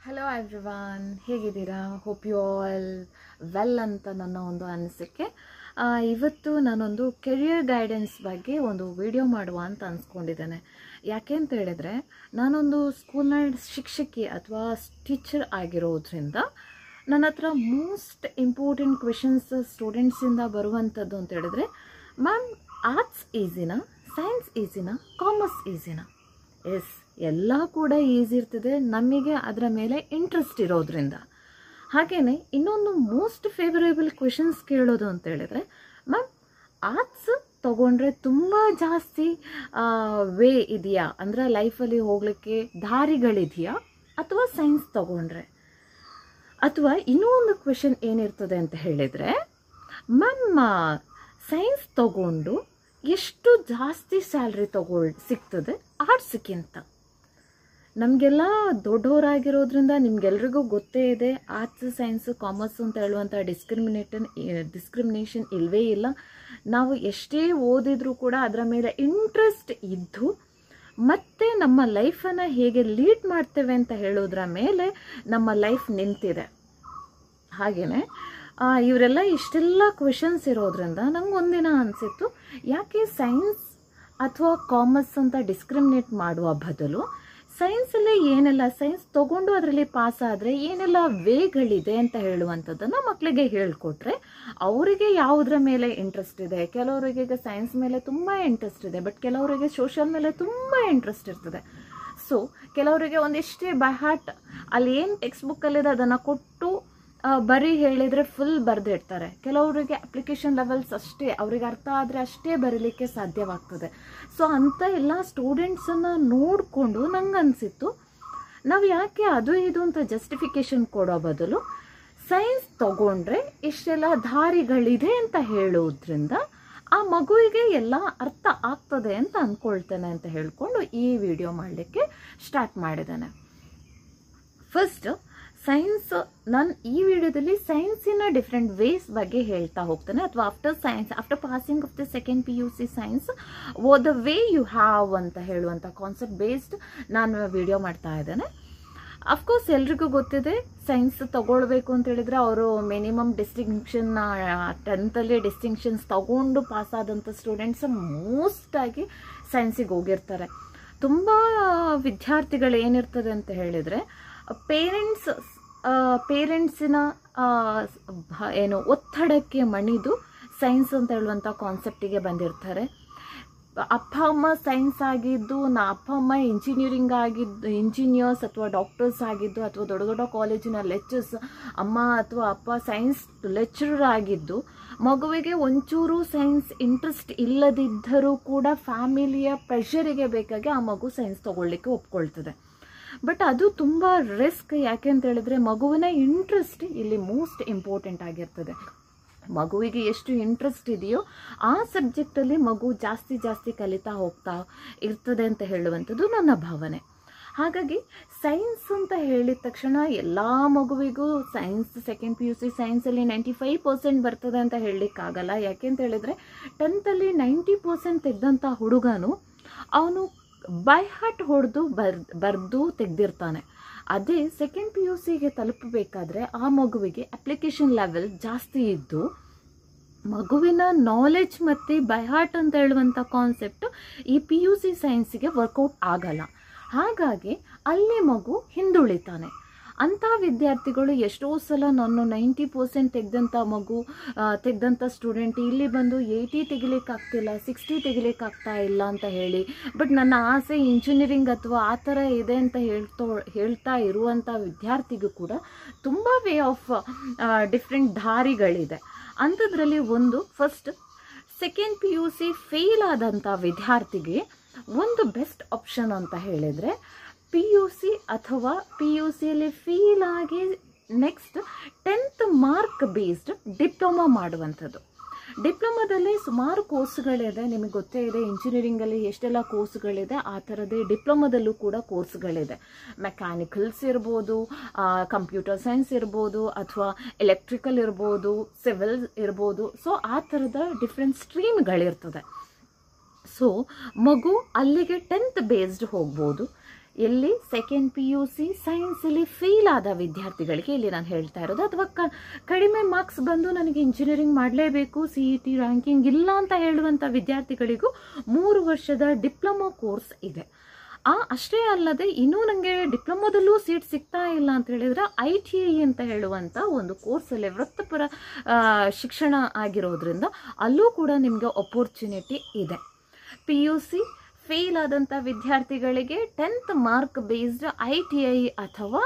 Hello everyone, ಹೇಗಿದ್ದೀರಾ? Hope you all well ಅಂತ ನನ್ನ ಒಂದು ಅನಿಸಿಕೆ. ಇವತ್ತು ನಾನೊಂದು ಕೆರಿಯರ್ ಗೈಡೆನ್ಸ್ ಬಗ್ಗೆ ಒಂದು ವಿಡಿಯೋ ಮಾಡುವ ಅಂತ ಅನ್ಸ್ಕೊಂಡಿದ್ದೇನೆ. ಯಾಕೆ ಅಂತ ಹೇಳಿದರೆ, ನಾನೊಂದು ಸ್ಕೂಲ್ನ ಶಿಕ್ಷಕಿ ಅಥವಾ ಟೀಚರ್ ಆಗಿರೋದ್ರಿಂದ ನನ್ನ ಹತ್ರ ಮೋಸ್ಟ್ ಇಂಪಾರ್ಟೆಂಟ್ ಕ್ವೆಶನ್ಸ್ ಸ್ಟೂಡೆಂಟ್ಸಿಂದ ಬರುವಂಥದ್ದು ಅಂತ ಹೇಳಿದ್ರೆ, ಮ್ಯಾಮ್ ಆರ್ಟ್ಸ್ ಈಸಿನಾ, ಸೈನ್ಸ್ ಈಸಿನಾ, ಕಾಮರ್ಸ್ ಈಸಿನಾ? ಎಸ್, ಎಲ್ಲ ಕೂಡ ಈಸಿ ಇರ್ತದೆ ನಮಗೆ ಅದರ ಮೇಲೆ ಇಂಟ್ರೆಸ್ಟ್ ಇರೋದ್ರಿಂದ. ಹಾಗೆಯೇ ಇನ್ನೊಂದು ಮೋಸ್ಟ್ ಫೇವರೇಬಲ್ ಕ್ವೆಶನ್ಸ್ ಕೇಳೋದು ಅಂತ ಹೇಳಿದರೆ, ಮ್ಯಾಮ್ ಆರ್ಟ್ಸ್ ತೊಗೊಂಡ್ರೆ ತುಂಬ ಜಾಸ್ತಿ ವೇ ಇದೆಯಾ, ಅಂದರೆ ಲೈಫಲ್ಲಿ ಹೋಗಲಿಕ್ಕೆ ದಾರಿಗಳಿದೆಯಾ, ಅಥವಾ ಸೈನ್ಸ್ ತೊಗೊಂಡ್ರೆ? ಅಥವಾ ಇನ್ನೂ ಒಂದು ಕ್ವೆಶನ್ ಏನಿರ್ತದೆ ಅಂತ ಹೇಳಿದರೆ, ಮ್ಯಾಮ್ ಸೈನ್ಸ್ ತೊಗೊಂಡು ಎಷ್ಟು ಜಾಸ್ತಿ ಸ್ಯಾಲ್ರಿ ಸಿಗ್ತದೆ ಆರ್ಟ್ಸ್ಗಿಂತ? ನಮಗೆಲ್ಲ ದೊಡ್ಡವರಾಗಿರೋದ್ರಿಂದ ನಿಮ್ಗೆಲ್ರಿಗೂ ಗೊತ್ತೇ ಇದೆ, ಆರ್ಟ್ಸ್ ಸೈನ್ಸು ಕಾಮರ್ಸ್ ಅಂತ ಹೇಳುವಂಥ ಡಿಸ್ಕ್ರಿಮಿನೇಷನ್ ಇಲ್ಲವೇ ಇಲ್ಲ. ನಾವು ಎಷ್ಟೇ ಓದಿದ್ರೂ ಕೂಡ ಅದರ ಮೇಲೆ ಇಂಟ್ರೆಸ್ಟ್ ಇದ್ದು ಮತ್ತು ನಮ್ಮ ಲೈಫನ್ನು ಹೇಗೆ ಲೀಡ್ ಮಾಡ್ತೇವೆ ಅಂತ ಹೇಳೋದ್ರ ಮೇಲೆ ನಮ್ಮ ಲೈಫ್ ನಿಂತಿದೆ. ಹಾಗೆಯೇ ಇವರೆಲ್ಲ ಇಷ್ಟೆಲ್ಲ ಕ್ವೆಶನ್ಸ್ ಇರೋದ್ರಿಂದ ನಂಗೆ ಒಂದಿನ ಅನಿಸಿತ್ತು, ಯಾಕೆ ಸೈನ್ಸ್ ಅಥವಾ ಕಾಮರ್ಸ್ ಅಂತ ಡಿಸ್ಕ್ರಿಮಿನೇಟ್ ಮಾಡುವ ಬದಲು ಸೈನ್ಸಲ್ಲೇ ಏನೆಲ್ಲ, ಸೈನ್ಸ್ ತೊಗೊಂಡು ಅದರಲ್ಲಿ ಪಾಸ್ ಆದರೆ ಏನೆಲ್ಲ ವೇಗಳಿದೆ ಅಂತ ಹೇಳುವಂಥದ್ದನ್ನು ಮಕ್ಕಳಿಗೆ ಹೇಳಿಕೊಟ್ರೆ ಅವರಿಗೆ ಯಾವುದರ ಮೇಲೆ ಇಂಟ್ರೆಸ್ಟ್ ಇದೆ. ಕೆಲವರಿಗೆ ಈಗ ಸೈನ್ಸ್ ಮೇಲೆ ತುಂಬ ಇಂಟ್ರೆಸ್ಟ್ ಇದೆ, ಬಟ್ ಕೆಲವರಿಗೆ ಸೋಷಲ್ ಮೇಲೆ ತುಂಬ ಇಂಟ್ರೆಸ್ಟ್ ಇರ್ತದೆ. ಸೊ ಕೆಲವರಿಗೆ ಒಂದಿಷ್ಟೇ ಬೈ ಹಾರ್ಟ್ ಅಲ್ಲಿ ಏನು ಟೆಕ್ಸ್ಟ್ ಬುಕ್ಕಲ್ಲಿದೆ ಅದನ್ನು ಕೊಟ್ಟು ಬರೀ ಹೇಳಿದರೆ ಫುಲ್ ಬರೆದಿಡ್ತಾರೆ. ಕೆಲವರಿಗೆ ಅಪ್ಲಿಕೇಶನ್ ಲೆವೆಲ್ಸ್ ಅಷ್ಟೇ, ಅವ್ರಿಗೆ ಅರ್ಥ ಆದರೆ ಅಷ್ಟೇ ಬರೀಲಿಕ್ಕೆ ಸಾಧ್ಯವಾಗ್ತದೆ. ಸೊ ಅಂಥ ಎಲ್ಲ ಸ್ಟೂಡೆಂಟ್ಸನ್ನು ನೋಡಿಕೊಂಡು ನಂಗೆ ಅನಿಸಿತ್ತು, ನಾವು ಯಾಕೆ ಅದು ಇದು ಅಂತ ಜಸ್ಟಿಫಿಕೇಶನ್ ಕೊಡೋ ಬದಲು ಸೈನ್ಸ್ ತಗೊಂಡ್ರೆ ಇಷ್ಟೆಲ್ಲ ದಾರಿಗಳಿದೆ ಅಂತ ಹೇಳೋದ್ರಿಂದ ಆ ಮಗುವಿಗೆ ಎಲ್ಲ ಅರ್ಥ ಆಗ್ತದೆ ಅಂತ ಅಂದ್ಕೊಳ್ತೇನೆ ಅಂತ ಹೇಳ್ಕೊಂಡು ಈ ವಿಡಿಯೋ ಮಾಡಲಿಕ್ಕೆ ಸ್ಟಾರ್ಟ್ ಮಾಡಿದ್ದೇನೆ. ಫಸ್ಟ್ ಸೈನ್ಸ್, ನಾನು ಈ ವಿಡಿಯೋದಲ್ಲಿ ಸೈನ್ಸಿನ ಡಿಫ್ರೆಂಟ್ ವೇಸ್ ಬಗ್ಗೆ ಹೇಳ್ತಾ ಹೋಗ್ತೇನೆ. ಅಥವಾ after passing of the second PUC science the way you have ಅಂತ ಹೇಳುವಂಥ ಕಾನ್ಸೆಪ್ಟ್ ಬೇಸ್ಡ್ ನಾನು ವಿಡಿಯೋ ಮಾಡ್ತಾ ಇದ್ದೇನೆ. ಅಫ್ಕೋರ್ಸ್ ಎಲ್ರಿಗೂ ಗೊತ್ತಿದೆ, ಸೈನ್ಸ್ ತಗೊಳ್ಬೇಕು ಅಂತ ಹೇಳಿದರೆ ಅವರು ಮಿನಿಮಮ್ ಡಿಸ್ಟಿಂಕ್ಷನ್ 10th ಡಿಸ್ಟಿಂಕ್ಷನ್ಸ್ ತಗೊಂಡು ಪಾಸಾದಂಥ ಸ್ಟೂಡೆಂಟ್ಸ್ ಮೋಸ್ಟಾಗಿ ಸೈನ್ಸಿಗೆ ಹೋಗಿರ್ತಾರೆ. ತುಂಬ ವಿದ್ಯಾರ್ಥಿಗಳು ಏನಿರ್ತದೆ ಅಂತ ಹೇಳಿದರೆ, ಪೇರೆಂಟ್ಸಿನ ಏನು ಒತ್ತಡಕ್ಕೆ ಮಣಿದು ಸೈನ್ಸ್ ಅಂತ ಹೇಳುವಂಥ ಕಾನ್ಸೆಪ್ಟಿಗೆ ಬಂದಿರ್ತಾರೆ. ಅಪ್ಪ ಅಮ್ಮ ಸೈನ್ಸ್ ಆಗಿದ್ದು, ಅಪ್ಪ ಅಮ್ಮ ಇಂಜಿನಿಯರ್ಸ್ ಅಥವಾ ಡಾಕ್ಟರ್ಸ್ ಆಗಿದ್ದು, ಅಥವಾ ದೊಡ್ಡ ದೊಡ್ಡ ಕಾಲೇಜಿನ ಲೆಕ್ಚರ್ಸ್, ಅಮ್ಮ ಅಥವಾ ಅಪ್ಪ ಸೈನ್ಸ್ ಲೆಕ್ಚರರ್ ಆಗಿದ್ದು, ಮಗುವಿಗೆ ಒಂಚೂರು ಸೈನ್ಸ್ ಇಂಟ್ರೆಸ್ಟ್ ಇಲ್ಲದಿದ್ದರೂ ಕೂಡ ಫ್ಯಾಮಿಲಿಯ ಪ್ರೆಷರಿಗೆ ಬೇಕಾಗಿ ಆ ಮಗು ಸೈನ್ಸ್ ತಗೊಳ್ಳಿಕ್ಕೆ ಒಪ್ಕೊಳ್ತದೆ. ಬಟ್ ಅದು ತುಂಬ ರಿಸ್ಕ್. ಯಾಕೆ ಅಂತ ಹೇಳಿದ್ರೆ, ಮಗುವಿನ ಇಂಟ್ರೆಸ್ಟ್ ಇಲ್ಲಿ ಮೋಸ್ಟ್ ಇಂಪಾರ್ಟೆಂಟ್ ಆಗಿರ್ತದೆ. ಮಗುವಿಗೆ ಎಷ್ಟು ಇಂಟ್ರೆಸ್ಟ್ ಇದೆಯೋ ಆ ಸಬ್ಜೆಕ್ಟಲ್ಲಿ ಮಗು ಜಾಸ್ತಿ ಕಲಿತಾ ಹೋಗ್ತಾ ಇರ್ತದೆ ಅಂತ ಹೇಳುವಂಥದ್ದು ನನ್ನ ಭಾವನೆ. ಹಾಗಾಗಿ ಸೈನ್ಸ್ ಅಂತ ಹೇಳಿದ ತಕ್ಷಣ ಎಲ್ಲ ಮಗುವಿಗೂ ಸೈನ್ಸ್ ಸೆಕೆಂಡ್ PUC ಸೈನ್ಸಲ್ಲಿ 95% ಬರ್ತದೆ ಅಂತ ಹೇಳಲಿಕ್ಕಾಗಲ್ಲ. ಯಾಕೆ ಅಂತ ಹೇಳಿದರೆ, 10th 90% ತೆಗೆದಂಥ ಹುಡುಗನು ಅವನು ಬೈ ಹಾರ್ಟ್ ಹೊಡೆದು ಬರೆದು ತೆಗೆದಿರ್ತಾನೆ. ಅದೇ ಸೆಕೆಂಡ್ PUCಗೆ ತಲುಪಬೇಕಾದ್ರೆ ಆ ಮಗುವಿಗೆ ಅಪ್ಲಿಕೇಶನ್ ಲೆವೆಲ್ ಜಾಸ್ತಿ ಇದ್ದು ಮಗುವಿನ ನಾಲೆಡ್ಜ್ ಮತ್ತು ಬೈ ಹಾರ್ಟ್ ಅಂತ ಹೇಳುವಂಥ ಕಾನ್ಸೆಪ್ಟ್ ಈ PUC ಸೈನ್ಸಿಗೆ ವರ್ಕೌಟ್ ಆಗಲ್ಲ. ಹಾಗಾಗಿ ಅಲ್ಲಿ ಮಗು ಹಿಂದುಳಿತಾನೆ. ಅಂಥ ವಿದ್ಯಾರ್ಥಿಗಳು ಎಷ್ಟೋ ಸಲ ನಾನು 90% ತೆಗೆದಂಥ ಸ್ಟೂಡೆಂಟ್ ಇಲ್ಲಿ ಬಂದು 80 ತೆಗಿಲಿಕ್ಕಾಗ್ತಿಲ್ಲ, 60 ತೆಗಿಲಿಕ್ಕಾಗ್ತಾ ಇಲ್ಲ ಅಂತ ಹೇಳಿ, ಬಟ್ ನನ್ನ ಆಸೆ ಇಂಜಿನಿಯರಿಂಗ್ ಅಥವಾ ಆ ಥರ ಇದೆ ಅಂತ ಹೇಳ್ತಾ ಇರುವಂಥ ವಿದ್ಯಾರ್ಥಿಗೂ ಕೂಡ ತುಂಬ ವೇ ಆಫ್ ಡಿಫ್ರೆಂಟ್ ದಾರಿಗಳಿದೆ. ಅಂಥದ್ರಲ್ಲಿ ಒಂದು ಫಸ್ಟ್ ಸೆಕೆಂಡ್ PUC ಫೇಲ್ ಆದಂಥ ವಿದ್ಯಾರ್ಥಿಗೆ ಒಂದು ಬೆಸ್ಟ್ ಆಪ್ಷನ್ ಅಂತ ಹೇಳಿದರೆ PUC ಅಥವಾ PUCಯಲ್ಲಿ ಫೇಲ್ ಆಗಿ next 10th mark based diploma ಮಾಡುವಂಥದ್ದು. ಡಿಪ್ಲೊಮಾದಲ್ಲಿ ಸುಮಾರು ಕೋರ್ಸ್ಗಳಿದೆ, ನಿಮಗೆ ಗೊತ್ತೇ ಇದೆ. ಇಂಜಿನಿಯರಿಂಗಲ್ಲಿ ಎಷ್ಟೆಲ್ಲ ಕೋರ್ಸ್ಗಳಿದೆ, ಆ ಥರದೇ ಡಿಪ್ಲೊಮಾದಲ್ಲೂ ಕೂಡ ಕೋರ್ಸ್ಗಳಿದೆ. ಮೆಕ್ಯಾನಿಕಲ್ಸ್ ಇರ್ಬೋದು, ಕಂಪ್ಯೂಟರ್ ಸೈನ್ಸ್ ಇರ್ಬೋದು, ಅಥವಾ ಎಲೆಕ್ಟ್ರಿಕಲ್ ಇರ್ಬೋದು, ಸಿವಿಲ್ ಇರ್ಬೋದು. ಸೊ ಆ ಥರದ ಡಿಫ್ರೆಂಟ್ ಸ್ಟ್ರೀಮ್ಗಳಿರ್ತದೆ. ಸೊ ಮಗು ಅಲ್ಲಿಗೆ 10th ಬೇಸ್ಡ್ ಹೋಗ್ಬೋದು. ಎಲ್ಲಿ ಸೆಕೆಂಡ್ PUC ಸೈನ್ಸಲ್ಲಿ ಫೇಲ್ ಆದ ವಿದ್ಯಾರ್ಥಿಗಳಿಗೆ ಇಲ್ಲಿ ನಾನು ಹೇಳ್ತಾ ಇರೋದು, ಅಥವಾ ಕಡಿಮೆ ಮಾರ್ಕ್ಸ್ ಬಂದು ನನಗೆ ಇಂಜಿನಿಯರಿಂಗ್ ಮಾಡಲೇಬೇಕು, CET ರ್ಯಾಂಕಿಂಗ್ ಇಲ್ಲ ಅಂತ ಹೇಳುವಂಥ ವಿದ್ಯಾರ್ಥಿಗಳಿಗೂ 3 ವರ್ಷದ ಡಿಪ್ಲೊಮಾ ಕೋರ್ಸ್ ಇದೆ. ಅಷ್ಟೇ ಅಲ್ಲದೆ ಇನ್ನೂ ನನಗೆ ಡಿಪ್ಲೊಮಾದಲ್ಲೂ ಸೀಟ್ ಸಿಗ್ತಾ ಇಲ್ಲ ಅಂತ ಹೇಳಿದರೆ ITI ಅಂತ ಹೇಳುವಂಥ ಒಂದು ಕೋರ್ಸಲ್ಲಿ ವೃತ್ತಿಪರ ಶಿಕ್ಷಣ ಆಗಿರೋದ್ರಿಂದ ಅಲ್ಲೂ ಕೂಡ ನಿಮಗೆ ಅಪೋರ್ಚುನಿಟಿ ಇದೆ. PUC ಫೇಲ್ ಆದಂಥ ವಿದ್ಯಾರ್ಥಿಗಳಿಗೆ 10th ಮಾರ್ಕ್ ಬೇಸ್ಡ್ ITI ಅಥವಾ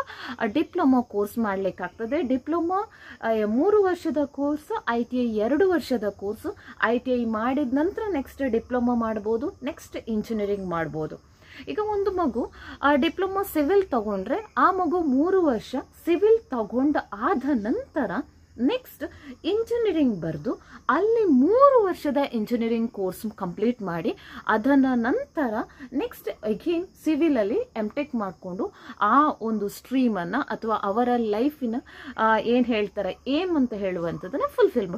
ಡಿಪ್ಲೊಮಾ ಕೋರ್ಸ್ ಮಾಡಲಿಕ್ಕಾಗ್ತದೆ. ಡಿಪ್ಲೊಮಾ 3 ವರ್ಷದ ಕೋರ್ಸ್, ITI 2 ವರ್ಷದ ಕೋರ್ಸು. ITI ಮಾಡಿದ ನಂತರ ನೆಕ್ಸ್ಟ್ ಡಿಪ್ಲೊಮಾ ಮಾಡ್ಬೋದು, ನೆಕ್ಸ್ಟ್ ಇಂಜಿನಿಯರಿಂಗ್ ಮಾಡ್ಬೋದು. ಈಗ ಒಂದು ಮಗು ಡಿಪ್ಲೊಮಾ ಸಿವಿಲ್ ತಗೊಂಡ್ರೆ ಆ ಮಗು 3 ವರ್ಷ ಸಿವಿಲ್ ತಗೊಂಡ ಆದ ನಂತರ ನೆಕ್ಸ್ಟ್ ಇಂಜಿನಿಯರಿಂಗ್ ಬರೆದು ಅಲ್ಲಿ 3 ವರ್ಷದ ಇಂಜಿನಿಯರಿಂಗ್ ಕೋರ್ಸ್ ಕಂಪ್ಲೀಟ್ ಮಾಡಿ ಅದನ್ನ ನಂತರ ನೆಕ್ಸ್ಟ್ ಅಗೇನ್ ಸಿವಿಲಲ್ಲಿ MTech ಮಾಡಿಕೊಂಡು ಆ ಒಂದು ಸ್ಟ್ರೀಮನ್ನು ಅಥವಾ ಅವರ ಲೈಫಿನ ಏನು ಹೇಳ್ತಾರೆ ಏಮ್ ಅಂತ ಹೇಳುವಂಥದ್ದನ್ನು ಫುಲ್ಫಿಲ್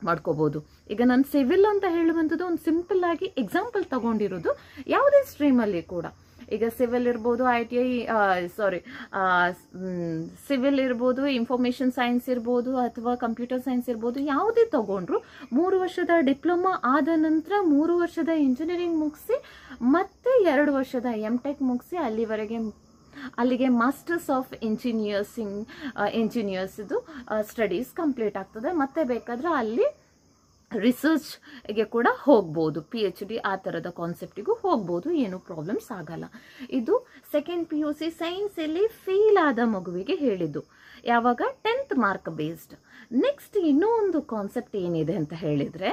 ಮಾಡ್ಕೋಬೋದು. ಈಗ ನಾನು ಸಿವಿಲ್ ಅಂತ ಹೇಳುವಂಥದ್ದು ಒಂದು ಸಿಂಪಲ್ ಆಗಿ ಎಕ್ಸಾಂಪಲ್ ತಗೊಂಡಿರೋದು ಯಾವುದೇ ಸ್ಟ್ರೀಮಲ್ಲಿ ಕೂಡ. ಈಗ ಸಿವಿಲ್ ಇರ್ಬೋದು, ITI ಸಿವಿಲ್ ಇರ್ಬೋದು, ಇನ್ಫಾರ್ಮೇಷನ್ ಸೈನ್ಸ್ ಇರ್ಬೋದು, ಅಥವಾ ಕಂಪ್ಯೂಟರ್ ಸೈನ್ಸ್ ಇರ್ಬೋದು, ಯಾವುದೇ ತಗೊಂಡ್ರು 3 ವರ್ಷದ ಡಿಪ್ಲೊಮಾ ಆದ ನಂತರ 3 ವರ್ಷದ ಇಂಜಿನಿಯರಿಂಗ್ ಮುಗಿಸಿ ಮತ್ತೆ 2 ವರ್ಷದ MTech ಮುಗಿಸಿ ಅಲ್ಲಿಗೆ ಮಾಸ್ಟರ್ಸ್ ಆಫ್ ಇಂಜಿನಿಯರ್ಸ್ದು ಸ್ಟಡೀಸ್ ಕಂಪ್ಲೀಟ್ ಆಗ್ತದೆ. ಮತ್ತೆ ಬೇಕಾದರೆ ಅಲ್ಲಿ ರಿಸರ್ಚ್ಗೆ ಕೂಡ ಹೋಗ್ಬೋದು, PhD ಆ ಥರದ ಕಾನ್ಸೆಪ್ಟಿಗೂ ಹೋಗ್ಬೋದು, ಏನೂ ಪ್ರಾಬ್ಲಮ್ಸ್ ಆಗಲ್ಲ. ಇದು ಸೆಕೆಂಡ್ PUC ಸೈನ್ಸಲ್ಲಿ ಫೇಲ್ ಆದ ಮಗುವಿಗೆ ಹೇಳಿದ್ದು. ಯಾವಾಗ 10th ಮಾರ್ಕ್ ಬೇಸ್ಡ್. ನೆಕ್ಸ್ಟ್ ಇನ್ನೂ ಒಂದು ಕಾನ್ಸೆಪ್ಟ್ ಏನಿದೆ ಅಂತ ಹೇಳಿದರೆ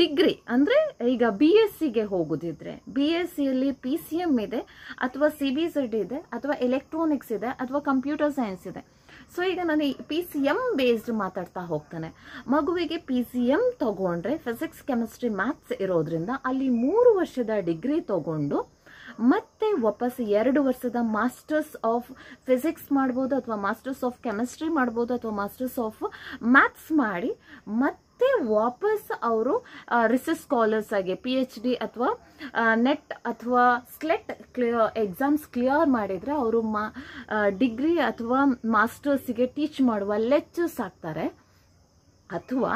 ಡಿಗ್ರಿ ಅಂದರೆ ಈಗ BScಗೆ ಹೋಗೋದಿದ್ರೆ BScಯಲ್ಲಿ PCM ಇದೆ, ಅಥವಾ CBZ ಇದೆ, ಅಥವಾ ಎಲೆಕ್ಟ್ರಾನಿಕ್ಸ್ ಇದೆ, ಅಥವಾ ಕಂಪ್ಯೂಟರ್ ಸೈನ್ಸ್ ಇದೆ. ಸೊ ಈಗ ನಾನು PCM ಬೇಸ್ಡ್ ಮಾತಾಡ್ತಾ ಹೋಗ್ತಾನೆ. ಮಗುವಿಗೆ PCM ತಗೊಂಡ್ರೆ ಫಿಸಿಕ್ಸ್, ಕೆಮಿಸ್ಟ್ರಿ, ಮ್ಯಾಥ್ಸ್ ಇರೋದ್ರಿಂದ ಅಲ್ಲಿ 3 ವರ್ಷದ ಡಿಗ್ರಿ ತಗೊಂಡು ಮತ್ತೆ ವಾಪಸ್ 2 ವರ್ಷದ ಮಾಸ್ಟರ್ಸ್ ಆಫ್ ಫಿಸಿಕ್ಸ್ ಮಾಡ್ಬೋದು, ಅಥವಾ ಮಾಸ್ಟರ್ಸ್ ಆಫ್ ಕೆಮಿಸ್ಟ್ರಿ ಮಾಡ್ಬೋದು, ಅಥವಾ ಮಾಸ್ಟರ್ಸ್ ಆಫ್ ಮ್ಯಾಥ್ಸ್ ಮಾಡಿ ಮತ್ತೆ ವಾಪಸ್ ಅವರು ರಿಸರ್ಚ್ ಸ್ಕಾಲರ್ಸ್ ಆಗಿ PhD ಅಥವಾ ನೆಟ್ ಅಥವಾ ಸ್ಲೆಟ್ ಎಕ್ಸಾಮ್ಸ್ ಕ್ಲಿಯರ್ ಮಾಡಿದರೆ ಅವರು ಡಿಗ್ರಿ ಅಥವಾ ಮಾಸ್ಟರ್ಸಿಗೆ ಟೀಚ್ ಮಾಡುವ ಲೆಕ್ಚರ್ಸ್ ಆಗ್ತಾರೆ. ಅಥವಾ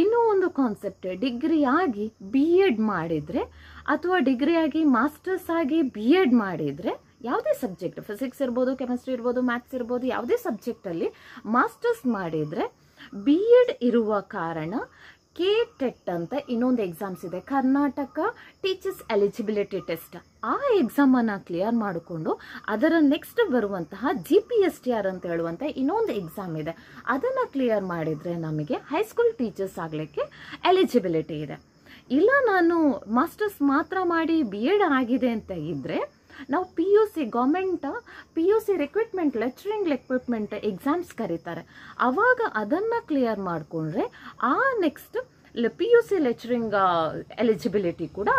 ಇನ್ನೂ ಒಂದು ಕಾನ್ಸೆಪ್ಟ್, ಡಿಗ್ರಿ ಆಗಿ BEd ಮಾಡಿದರೆ ಅಥವಾ ಡಿಗ್ರಿ ಆಗಿ ಮಾಸ್ಟರ್ಸ್ ಆಗಿ BEd ಮಾಡಿದರೆ ಯಾವುದೇ ಸಬ್ಜೆಕ್ಟ್, ಫಿಸಿಕ್ಸ್ ಇರ್ಬೋದು, ಕೆಮಿಸ್ಟ್ರಿ ಇರ್ಬೋದು, ಮ್ಯಾಥ್ಸ್ ಇರ್ಬೋದು, ಯಾವುದೇ ಸಬ್ಜೆಕ್ಟಲ್ಲಿ ಮಾಸ್ಟರ್ಸ್ ಮಾಡಿದರೆ BEd ಇರುವ ಕಾರಣ KTET ಅಂತ ಇನ್ನೊಂದು ಎಕ್ಸಾಮ್ಸ್ ಇದೆ, ಕರ್ನಾಟಕ ಟೀಚರ್ಸ್ ಎಲಿಜಿಬಿಲಿಟಿ ಟೆಸ್ಟ್. ಆ ಎಕ್ಸಾಮನ್ನು ಕ್ಲಿಯರ್ ಮಾಡಿಕೊಂಡು ಅದರ ನೆಕ್ಸ್ಟ್ ಬರುವಂತಹ GPSTR ಅಂತ ಹೇಳುವಂಥ ಇನ್ನೊಂದು ಎಕ್ಸಾಮ್ ಇದೆ. ಅದನ್ನು ಕ್ಲಿಯರ್ ಮಾಡಿದರೆ ನಮಗೆ ಹೈಸ್ಕೂಲ್ ಟೀಚರ್ಸ್ ಆಗಲಿಕ್ಕೆ ಎಲಿಜಿಬಿಲಿಟಿ ಇದೆ. ಇಲ್ಲ ನಾನು ಮಾಸ್ಟರ್ಸ್ ಮಾತ್ರ ಮಾಡಿ BEd ಆಗಿದೆ ಅಂತ ಇದ್ದರೆ ನಾವು PUC government PUC recruitment lecturing recruitment exams ಕರೀತಾರೆ. ಆವಾಗ ಅದನ್ನು ಕ್ಲಿಯರ್ ಮಾಡಿಕೊಂಡ್ರೆ ಆ ನೆಕ್ಸ್ಟ್ PUC ಲೆಕ್ಚರಿಂಗ್ ಎಲಿಜಿಬಿಲಿಟಿ ಕೂಡ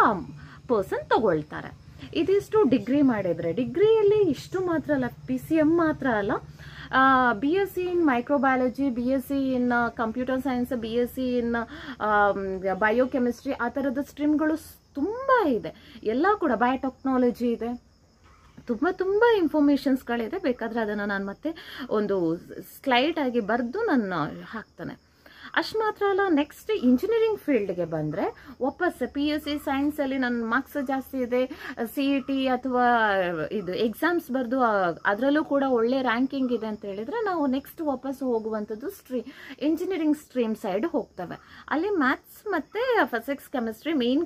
ಪರ್ಸನ್ ತಗೊಳ್ತಾರೆ. ಇದಿಷ್ಟು ಡಿಗ್ರಿ ಮಾಡಿದರೆ. ಡಿಗ್ರಿಯಲ್ಲಿ ಇಷ್ಟು ಮಾತ್ರ ಅಲ್ಲ, PCM ಮಾತ್ರ ಅಲ್ಲ, BSc in microbiology, BSc in computer science, BSc in biochemistry, ಆ ಥರದ ಸ್ಟ್ರೀಮ್ಗಳು ತುಂಬ ಇದೆ. ಎಲ್ಲ ಕೂಡ ಬಯೋಟೆಕ್ನಾಲಜಿ ಇದೆ, ತುಂಬ ಇನ್ಫಾರ್ಮೇಷನ್ಸ್ಗಳಿದೆ. ಬೇಕಾದರೆ ಅದನ್ನು ನಾನು ಮತ್ತೆ ಒಂದು ಸ್ಲೈಡ್ ಆಗಿ ಬರೆದು ನಾನು ಹಾಕ್ತಾನೆ. ಅಷ್ಟು ಮಾತ್ರ ಅಲ್ಲ, ನೆಕ್ಸ್ಟ್ ಇಂಜಿನಿಯರಿಂಗ್ ಫೀಲ್ಡ್ಗೆ ಬಂದರೆ ವಾಪಸ್ PUC ಸೈನ್ಸಲ್ಲಿ ನನ್ನ ಮಾರ್ಕ್ಸ್ ಜಾಸ್ತಿ ಇದೆ, CET ಅಥವಾ ಇದು ಎಕ್ಸಾಮ್ಸ್ ಬರೆದು ಅದರಲ್ಲೂ ಕೂಡ ಒಳ್ಳೆ ರ್ಯಾಂಕಿಂಗ್ ಇದೆ ಅಂತ ಹೇಳಿದರೆ ನಾವು ನೆಕ್ಸ್ಟ್ ವಾಪಸ್ ಹೋಗುವಂಥದ್ದು ಇಂಜಿನಿಯರಿಂಗ್ ಸ್ಟ್ರೀಮ್ ಸೈಡ್ ಹೋಗ್ತವೆ. ಅಲ್ಲಿ ಮ್ಯಾಥ್ಸ್ ಮತ್ತು physics, chemistry main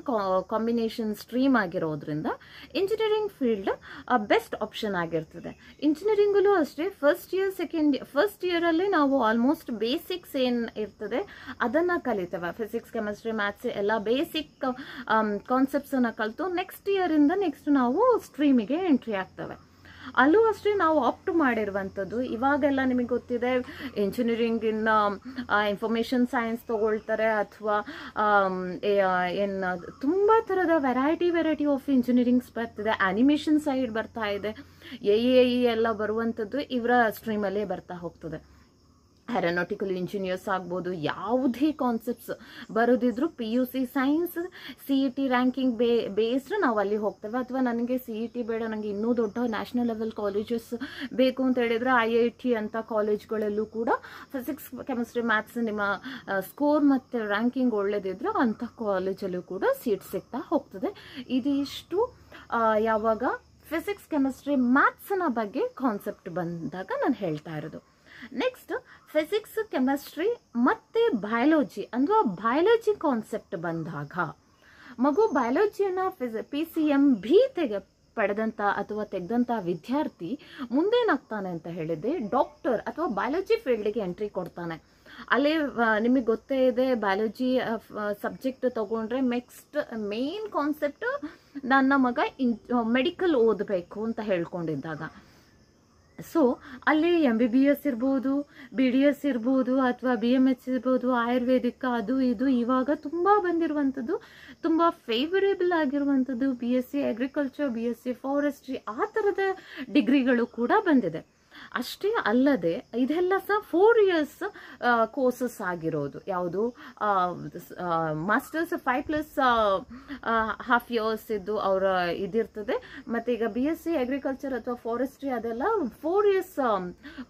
combination stream ಆಗಿರೋದ್ರಿಂದ ಇಂಜಿನಿಯರಿಂಗ್ ಫೀಲ್ಡ್ ಬೆಸ್ಟ್ ಆಪ್ಷನ್ ಆಗಿರ್ತದೆ. ಇಂಜಿನಿಯರಿಂಗಲ್ಲೂ ಅಷ್ಟೇ ಫಸ್ಟ್ ಇಯರಲ್ಲಿ ನಾವು ಆಲ್ಮೋಸ್ಟ್ ಬೇಸಿಕ್ಸ್ ಏನು ಇರ್ತದೆ ಅದನ್ನು ಕಲಿತೇವೆ. ಫಿಸಿಕ್ಸ್, ಕೆಮಿಸ್ಟ್ರಿ, ಮ್ಯಾಥ್ಸ್ ಎಲ್ಲ ಬೇಸಿಕ್ ಕಾನ್ಸೆಪ್ಟ್ಸನ್ನು ಕಲಿತು ನೆಕ್ಸ್ಟ್ ಇಯರಿಂದ ನೆಕ್ಸ್ಟ್ ನಾವು ಸ್ಟ್ರೀಮಿಗೆ ಎಂಟ್ರಿ ಆಗ್ತವೆ. ಅಲ್ಲೂ ಅಷ್ಟೇ ನಾವು ಆಪ್ಟ್ ಮಾಡಿರುವಂಥದ್ದು ಇವಾಗೆಲ್ಲ ನಿಮಗೆ ಗೊತ್ತಿದೆ, ಇಂಜಿನಿಯರಿಂಗಿನ ಇನ್ಫಾರ್ಮೇಷನ್ ಸೈನ್ಸ್ ತಗೊಳ್ತಾರೆ, ಅಥವಾ ಏನು ತುಂಬ ಥರದ ವೆರೈಟಿ ಆಫ್ ಇಂಜಿನಿಯರಿಂಗ್ಸ್ ಬರ್ತಿದೆ. ಆ್ಯನಿಮೇಷನ್ ಸೈಡ್ ಬರ್ತಾ ಇದೆ, AE ಎಲ್ಲ ಬರುವಂಥದ್ದು ಇವರ ಸ್ಟ್ರೀಮಲ್ಲೇ ಬರ್ತಾ ಹೋಗ್ತದೆ. ಏರೋನಾಟಿಕಲ್ ಇಂಜಿನಿಯರ್ಸ್ ಆಗ್ಬೋದು, ಯಾವುದೇ ಕಾನ್ಸೆಪ್ಟ್ಸ್ ಬರೋದಿದ್ರು PUC science CET ranking based ನಾವು ಅಲ್ಲಿ ಹೋಗ್ತೇವೆ. ಅಥವಾ ನನಗೆ CET ಬೇಡ, ನನಗೆ ಇನ್ನೂ ದೊಡ್ಡ ನ್ಯಾಷನಲ್ ಲೆವೆಲ್ ಕಾಲೇಜಸ್ ಬೇಕು ಅಂತ ಹೇಳಿದರೆ IIT ಅಂತ ಕಾಲೇಜ್ಗಳಲ್ಲೂ ಕೂಡ ಫಿಸಿಕ್ಸ್, ಕೆಮಿಸ್ಟ್ರಿ, ಮ್ಯಾಥ್ಸ್ ನಿಮ್ಮ ಸ್ಕೋರ್ ಮತ್ತು ರ್ಯಾಂಕಿಂಗ್ ಒಳ್ಳೆದಿದ್ರೆ ಅಂಥ ಕಾಲೇಜಲ್ಲೂ ಕೂಡ ಸೀಟ್ ಸಿಗ್ತಾ ಹೋಗ್ತದೆ. ಇದಿಷ್ಟು ಯಾವಾಗ ಫಿಸಿಕ್ಸ್, ಕೆಮಿಸ್ಟ್ರಿ, ಮ್ಯಾಥ್ಸ್ನ ಬಗ್ಗೆ ಕಾನ್ಸೆಪ್ಟ್ ಬಂದಾಗ ನಾನು ಹೇಳ್ತಾ ಇರೋದು. ನೆಕ್ಸ್ಟ್ ಫಿಸಿಕ್ಸ್, ಕೆಮಿಸ್ಟ್ರಿ ಮತ್ತು ಬಯಾಲಜಿ ಅಂದರೆ ಬಯಾಲಜಿ ಕಾನ್ಸೆಪ್ಟ್ ಬಂದಾಗ ಮಗು ಬಯಾಲಜಿಯನ್ನು PCMB ಪಡೆದಂಥ ಅಥವಾ ತೆಗೆದಂಥ ವಿದ್ಯಾರ್ಥಿ ಮುಂದೇನಾಗ್ತಾನೆ ಅಂತ ಹೇಳಿದೆ, ಡಾಕ್ಟರ್ ಅಥವಾ ಬಯಾಲಜಿ ಫೀಲ್ಡಿಗೆ ಎಂಟ್ರಿ ಕೊಡ್ತಾನೆ. ಅಲ್ಲೇ ನಿಮಗೆ ಗೊತ್ತೇ ಇದೆ, ಬಯಾಲಜಿ ಸಬ್ಜೆಕ್ಟ್ ತಗೊಂಡ್ರೆ ನೆಕ್ಸ್ಟ್ ಮೇನ್ ಕಾನ್ಸೆಪ್ಟ್ ನನ್ನ ಮಗ ಮೆಡಿಕಲ್ ಓದಬೇಕು ಅಂತ ಹೇಳ್ಕೊಂಡಿದ್ದಾಗ, ಸೊ ಅಲ್ಲಿ MBBS ಇರ್ಬೋದು, BDS ಇರ್ಬೋದು, ಅಥವಾ BMH ಇರ್ಬೋದು, ಆಯುರ್ವೇದಿಕ ಅದು ಇದು ಇವಾಗ ತುಂಬ ಬಂದಿರುವಂಥದ್ದು, ತುಂಬ ಫೇವರೇಬಲ್ ಆಗಿರುವಂಥದ್ದು BSc ಅಗ್ರಿಕಲ್ಚರ್, BSc ಫಾರೆಸ್ಟ್ರಿ ಆ ಥರದ ಡಿಗ್ರಿಗಳು ಕೂಡ ಬಂದಿದೆ. ಅಷ್ಟೇ ಅಲ್ಲದೆ ಇದೆಲ್ಲ ಸಹ 4 years ಕೋರ್ಸಸ್ ಆಗಿರೋದು. ಯಾವುದು ಮಾಸ್ಟರ್ಸ್ 5+½ years ಇದ್ದು ಅವರ ಇದಿರ್ತದೆ. ಮತ್ತು ಈಗ BSc ಅಗ್ರಿಕಲ್ಚರ್ ಅಥವಾ ಫಾರೆಸ್ಟ್ರಿ ಅದೆಲ್ಲ 4 years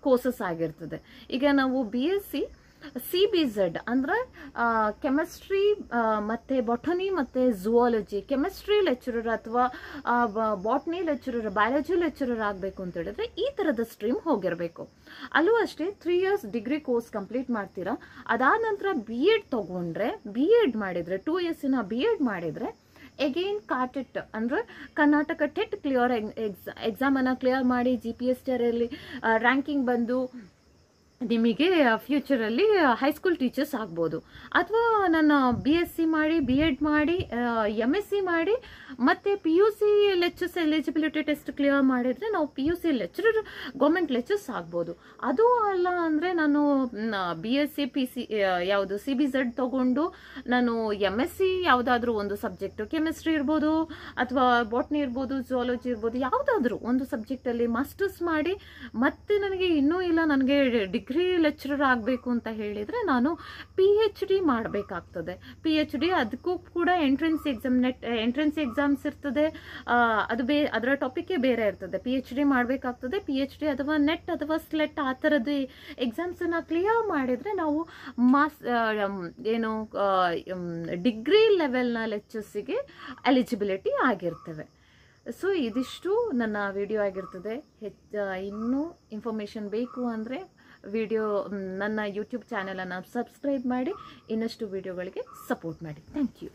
ಕೋರ್ಸಸ್ ಆಗಿರ್ತದೆ. ಈಗ ನಾವು BSc CBZ ಅಂದರೆ ಕೆಮಿಸ್ಟ್ರಿ ಮತ್ತು ಬಾಟನಿ ಮತ್ತು ಝುವಾಲಜಿ, ಕೆಮಿಸ್ಟ್ರಿ ಲೆಕ್ಚರರ್ ಅಥವಾ ಬಾಟ್ನಿ ಲೆಕ್ಚರರ್, ಬಯಾಲಜಿ ಲೆಕ್ಚರರ್ ಆಗಬೇಕು ಅಂತ ಹೇಳಿದ್ರೆ ಈ ಥರದ ಸ್ಟ್ರೀಮ್ ಹೋಗಿರಬೇಕು. ಅಲ್ಲೂ ಅಷ್ಟೇ 3 years ಡಿಗ್ರಿ ಕೋರ್ಸ್ ಕಂಪ್ಲೀಟ್ ಮಾಡ್ತೀರಾ. ಅದಾದ ನಂತರ B.Ed ತೊಗೊಂಡ್ರೆ, B.Ed ಮಾಡಿದರೆ 2 years B.Ed ಮಾಡಿದರೆ ಎಗೇನ್ ಕಾಟೆಟ್ ಅಂದರೆ ಕರ್ನಾಟಕ ಟೆಟ್ ಎಕ್ಸಾಮನ್ನು ಕ್ಲಿಯರ್ ಮಾಡಿ GPSTರಲ್ಲಿ ರ್ಯಾಂಕಿಂಗ್ ಬಂದು ನಿಮಗೆ ಫ್ಯೂಚರಲ್ಲಿ ಹೈಸ್ಕೂಲ್ ಟೀಚರ್ಸ್ ಆಗ್ಬೋದು. ಅಥವಾ ನಾನು BSc ಮಾಡಿ, B.Ed ಮಾಡಿ, MSc ಮಾಡಿ ಮತ್ತು PUC lectures eligibility test clear ಮಾಡಿದರೆ ನಾವು PUC ಲೆಕ್ಚರರ್, ಗೌರ್ಮೆಂಟ್ ಲೆಕ್ಚರ್ಸ್ ಆಗ್ಬೋದು. ಅದು ಅಲ್ಲ ಅಂದರೆ ನಾನು BSc ಯಾವುದು CBZ ತೊಗೊಂಡು ನಾನು MSc ಯಾವುದಾದ್ರೂ ಒಂದು ಸಬ್ಜೆಕ್ಟು, ಕೆಮಿಸ್ಟ್ರಿ ಇರ್ಬೋದು ಅಥವಾ ಬಾಟ್ನಿ ಇರ್ಬೋದು, ಝುವಾಲಜಿ ಇರ್ಬೋದು, ಯಾವುದಾದ್ರೂ ಒಂದು ಸಬ್ಜೆಕ್ಟಲ್ಲಿ ಮಾಸ್ಟರ್ಸ್ ಮಾಡಿ ಮತ್ತೆ ನನಗೆ ಇನ್ನೂ ಇಲ್ಲ ನನಗೆ ಡಿಗ್ರಿ ಲೆಕ್ಚರರ್ ಆಗಬೇಕು ಅಂತ ಹೇಳಿದರೆ ನಾನು PhD ಮಾಡಬೇಕಾಗ್ತದೆ. PhD ಅದಕ್ಕೂ ಕೂಡ ಎಂಟ್ರೆನ್ಸ್ ಎಕ್ಸಾಮ್ಸ್ ಇರ್ತದೆ. ಅದು ಅದರ ಟಾಪಿಕ್ಕೇ ಬೇರೆ ಇರ್ತದೆ. PhD ಮಾಡಬೇಕಾಗ್ತದೆ. PhD ಅಥವಾ ನೆಟ್ ಅಥವಾ ಸ್ಲೆಟ್ ಆ ಥರದ್ದು ಎಕ್ಸಾಮ್ಸನ್ನು ಕ್ಲಿಯರ್ ಮಾಡಿದರೆ ನಾವು ಡಿಗ್ರಿ ಲೆವೆಲ್ನ ಲೆಕ್ಚರ್ಸಿಗೆ ಎಲಿಜಿಬಿಲಿಟಿ ಆಗಿರ್ತವೆ. ಸೊ ಇದಿಷ್ಟು ನನ್ನ ವಿಡಿಯೋ ಆಗಿರ್ತದೆ. ಇನ್ನೂ ಇನ್ಫಾರ್ಮೇಷನ್ ಬೇಕು ಅಂದರೆ ನನ್ನ ಯೂಟ್ಯೂಬ್ ಚಾನಲನ್ನು ಸಬ್ಸ್ಕ್ರೈಬ್ ಮಾಡಿ ಇನ್ನಷ್ಟು ವಿಡಿಯೋಗಳಿಗೆ ಸಪೋರ್ಟ್ ಮಾಡಿ. Thank you.